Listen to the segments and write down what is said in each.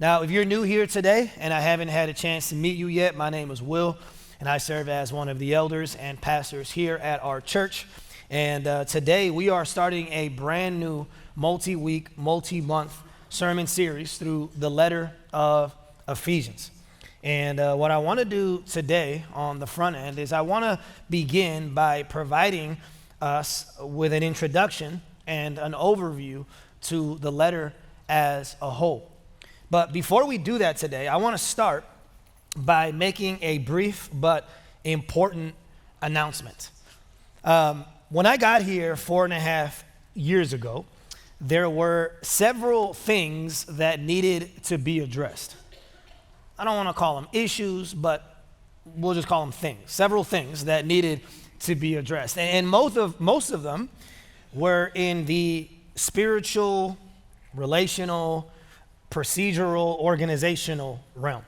Now, if you're new here today and I haven't had a chance to meet you yet, my name is Will, and I serve as one of the elders and pastors here at our church. And today we are starting a brand new multi-week, multi-month sermon series through the letter of Ephesians. And what I want to do today on the front end is I want to begin by providing us with an introduction and an overview to the letter as a whole. But before we do that today, I want to start by making a brief but important announcement. When I got here 4.5 years ago, there were several things that needed to be addressed. I don't want to call them issues, but we'll just call them things. Several things that needed to be addressed. And most of them were in the spiritual, relational, procedural, organizational realm.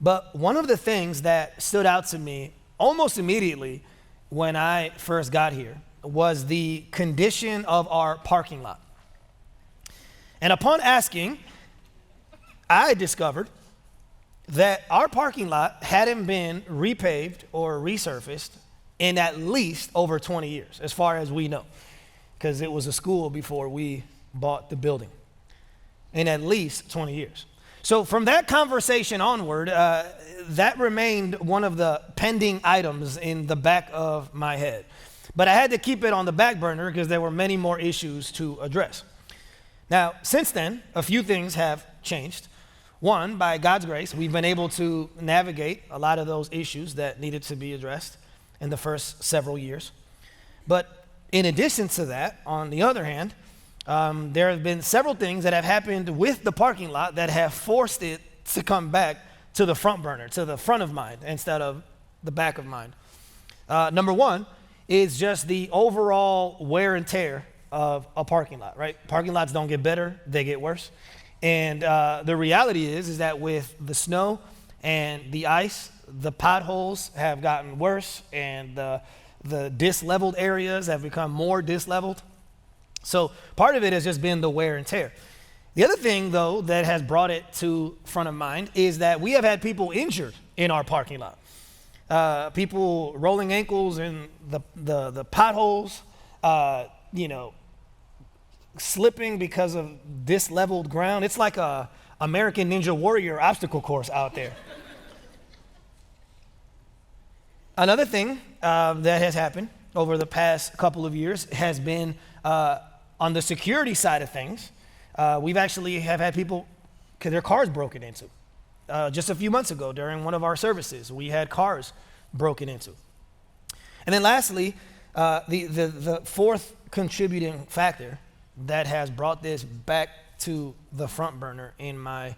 But one of the things that stood out to me almost immediately when I first got here was the condition of our parking lot. And upon asking, I discovered that our parking lot hadn't been repaved or resurfaced in at least over 20 years, as far as we know, because it was a school before we bought the building. In at least 20 years. So from that conversation onward, that remained one of the pending items in the back of my head. But I had to keep it on the back burner because there were many more issues to address. Now, since then, a few things have changed. One, by God's grace, we've been able to navigate a lot of those issues that needed to be addressed in the first several years. But in addition to that, on the other hand, there have been several things that have happened with the parking lot that have forced it to come back to the front burner, to the front of mind instead of the back of mind. Number one is just the overall wear and tear of a parking lot, right? Parking lots don't get better, they get worse. And the reality is that with the snow and the ice, the potholes have gotten worse and the disleveled areas have become more disleveled. So part of it has just been the wear and tear. The other thing, though, that has brought it to front of mind is that we have had people injured in our parking lot. People rolling ankles in the potholes, slipping because of disleveled ground. It's like a American Ninja Warrior obstacle course out there. Another thing that has happened over the past couple of years has been on the security side of things. We've actually have had people get their cars broken into. Just a few months ago during one of our services, we had cars broken into. And then lastly, the fourth contributing factor that has brought this back to the front burner in my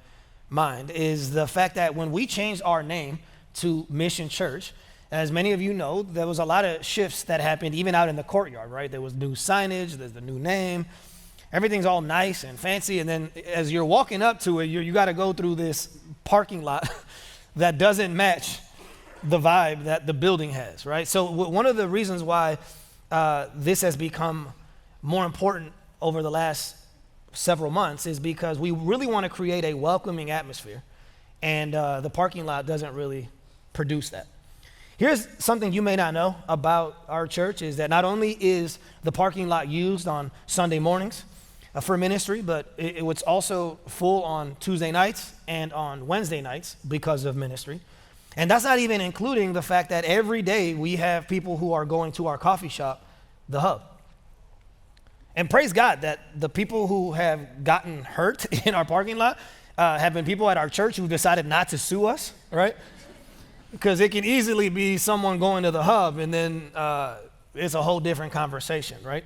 mind is the fact that when we changed our name to Mission Church, as many of you know, there was a lot of shifts that happened even out in the courtyard, right? There was new signage, there's the new name, everything's all nice and fancy, and then as you're walking up to it, you got to go through this parking lot that doesn't match the vibe that the building has, right? So one of the reasons why this has become more important over the last several months is because we really want to create a welcoming atmosphere, and the parking lot doesn't really produce that. Here's something you may not know about our church is that not only is the parking lot used on Sunday mornings for ministry, but it was also full on Tuesday nights and on Wednesday nights because of ministry. And that's not even including the fact that every day we have people who are going to our coffee shop, The Hub. And praise God that the people who have gotten hurt in our parking lot have been people at our church who decided not to sue us, right? Because it can easily be someone going to The Hub and then it's a whole different conversation, right?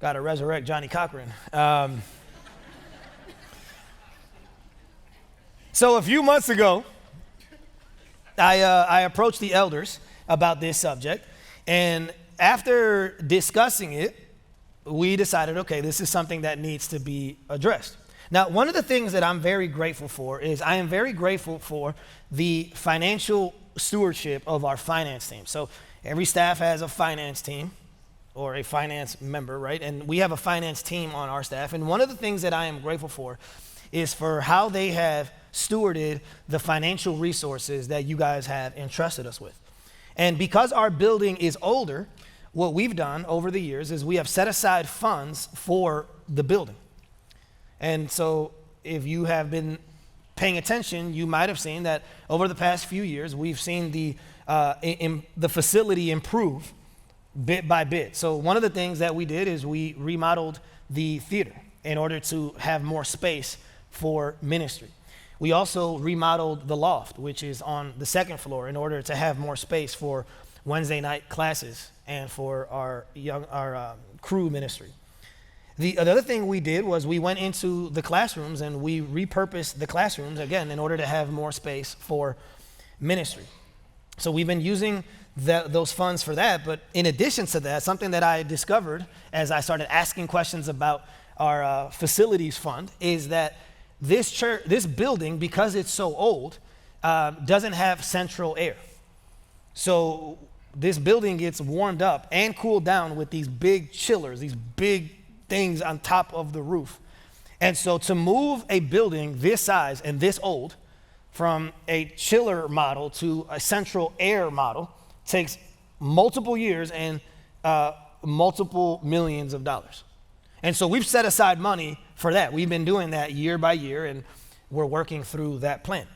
Got to resurrect Johnny Cochran. So a few months ago, I approached the elders about this subject, and after discussing it, we decided, okay, this is something that needs to be addressed. Now, one of the things that I'm very grateful for is I am very grateful for the financial stewardship of our finance team. So every staff has a finance team or a finance member, right? And we have a finance team on our staff. And one of the things that I am grateful for is for how they have stewarded the financial resources that you guys have entrusted us with. And because our building is older, what we've done over the years is we have set aside funds for the building. And so if you have been paying attention, you might have seen that over the past few years, we've seen the facility improve bit by bit. So one of the things that we did is we remodeled the theater in order to have more space for ministry. We also remodeled the loft, which is on the second floor, in order to have more space for Wednesday night classes and for our crew ministry. The other thing we did was we went into the classrooms and we repurposed the classrooms, again, in order to have more space for ministry. So we've been using those funds for that. But in addition to that, something that I discovered as I started asking questions about our facilities fund is that this building, because it's so old, doesn't have central air. So this building gets warmed up and cooled down with these big chillers, these big things on top of the roof. And so to move a building this size and this old from a chiller model to a central air model takes multiple years and multiple millions of dollars. And so we've set aside money for that. We've been doing that year by year, and we're working through that plan.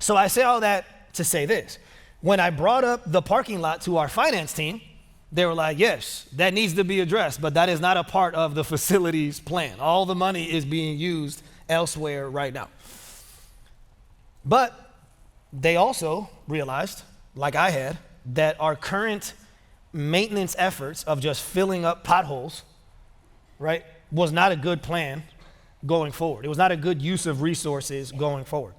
So I say all that to say this. When I brought up the parking lot to our finance team, they were like, yes, that needs to be addressed, but that is not a part of the facilities plan. All the money is being used elsewhere right now. But they also realized, like I had, that our current maintenance efforts of just filling up potholes, right, was not a good plan going forward. It was not a good use of resources going forward.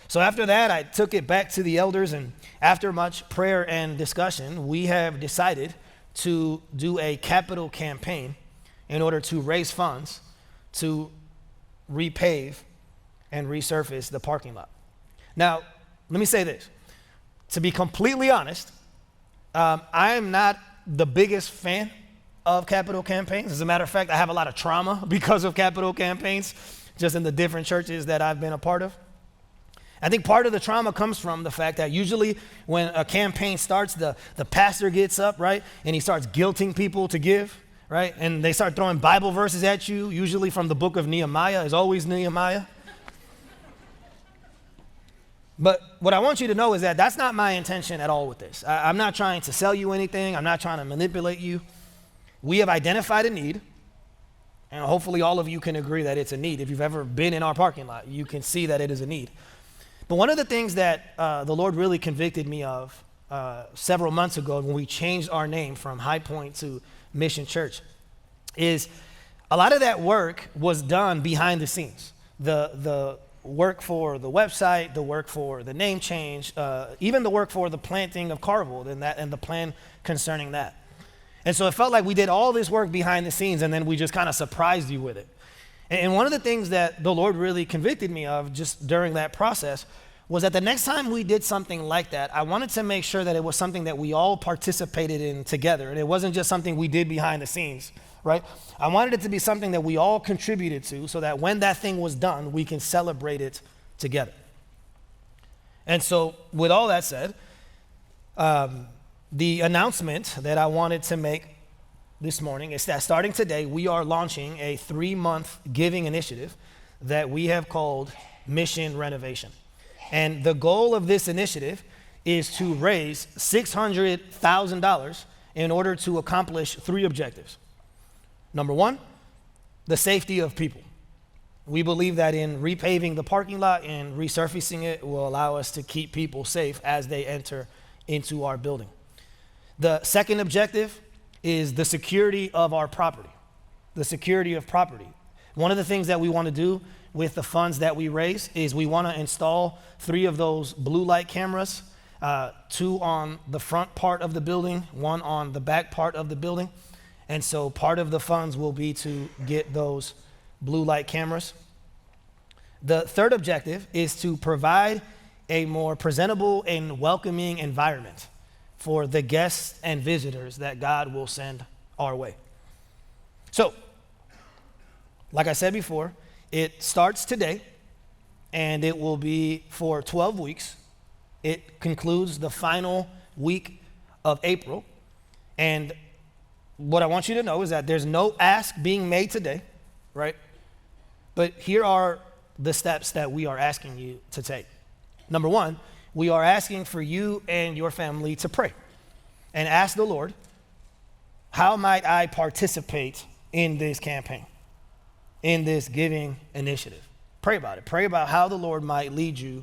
So after that, I took it back to the elders, and after much prayer and discussion, we have decided to do a capital campaign in order to raise funds to repave and resurface the parking lot. Now, let me say this. To be completely honest, I am not the biggest fan of capital campaigns. As a matter of fact, I have a lot of trauma because of capital campaigns, just in the different churches that I've been a part of. I think part of the trauma comes from the fact that usually when a campaign starts, the pastor gets up, right, and he starts guilting people to give, right, and they start throwing Bible verses at you, usually from the book of Nehemiah. It's always Nehemiah. But what I want you to know is that that's not my intention at all with this. I'm not trying to sell you anything. I'm not trying to manipulate you. We have identified a need, and hopefully all of you can agree that it's a need. If you've ever been in our parking lot, you can see that it is a need. But one of the things that the Lord really convicted me of several months ago when we changed our name from High Point to Mission Church is a lot of that work was done behind the scenes. The work for the website, the work for the name change, even the work for the planting of Carvold and the plan concerning that. And so it felt like we did all this work behind the scenes, and then we just kind of surprised you with it. And one of the things that the Lord really convicted me of just during that process was that the next time we did something like that, I wanted to make sure that it was something that we all participated in together, and it wasn't just something we did behind the scenes, right? I wanted it to be something that we all contributed to so that when that thing was done, we can celebrate it together. And so with all that said, the announcement that I wanted to make this morning is that starting today, we are launching a 3-month giving initiative that we have called Mission Renovation. And the goal of this initiative is to raise $600,000 in order to accomplish 3 objectives. Number 1, the safety of people. We believe that in repaving the parking lot and resurfacing it will allow us to keep people safe as they enter into our building. The second objective is the security of our property, the security of property. One of the things that we want to do with the funds that we raise is we want to install 3 of those blue light cameras, 2 on the front part of the building, 1 on the back part of the building. And so part of the funds will be to get those blue light cameras. The third objective is to provide a more presentable and welcoming environment for the guests and visitors that God will send our way. So, like I said before, It starts today, and it will be for 12 weeks. It concludes the final week of April. And what I want you to know is that there's no ask being made today, right? But here are the steps that we are asking you to take. Number one, we are asking for you and your family to pray and ask the Lord, how might I participate in this campaign, in this giving initiative? Pray about it. Pray about how the Lord might lead you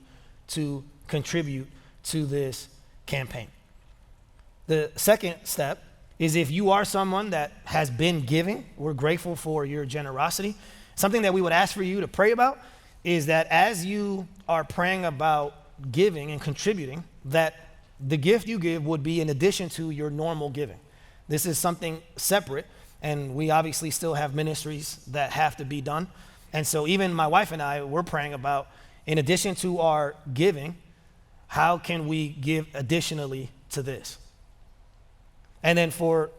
to contribute to this campaign. The second step is, if you are someone that has been giving, we're grateful for your generosity. Something that we would ask for you to pray about is that as you are praying about giving and contributing, that the gift you give would be in addition to your normal giving. This is something separate, and we obviously still have ministries that have to be done. And so even my wife and I, we're praying about, in addition to our giving, how can we give additionally to this? And then for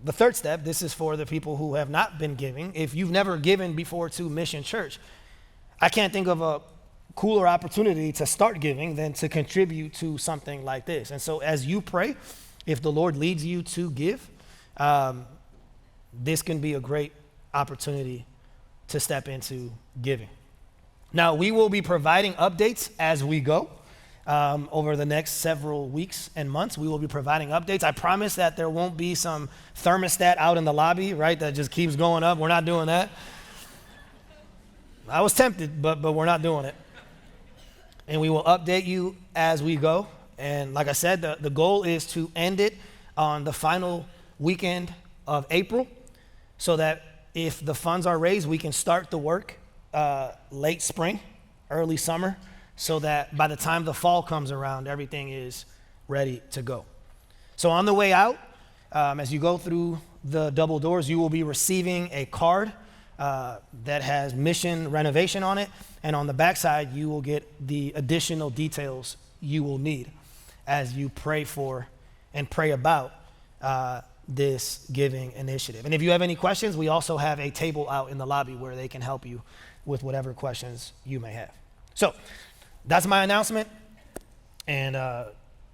the third step, this is for the people who have not been giving. If you've never given before to Mission Church, I can't think of a cooler opportunity to start giving than to contribute to something like this. And so as you pray, if the Lord leads you to give, this can be a great opportunity to step into giving. Now, we will be providing updates as we go. Over the next several weeks and months, we will be providing updates. I promise that there won't be some thermostat out in the lobby, right, that just keeps going up. We're not doing that. I was tempted, but we're not doing it. And we will update you as we go. And like I said, the goal is to end it on the final weekend of April, so that if the funds are raised, we can start the work late spring, early summer, so that by the time the fall comes around, everything is ready to go. So on the way out, as you go through the double doors, you will be receiving a card that has Mission Renovation on it. And on the backside, you will get the additional details you will need as you pray for and pray about this giving initiative. And if you have any questions, we also have a table out in the lobby where they can help you with whatever questions you may have. So that's my announcement, and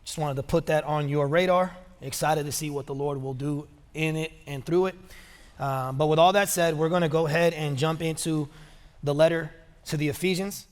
just wanted to put that on your radar. Excited to see what the Lord will do in it and through it. But with all that said, we're going to go ahead and jump into the letter to the Ephesians.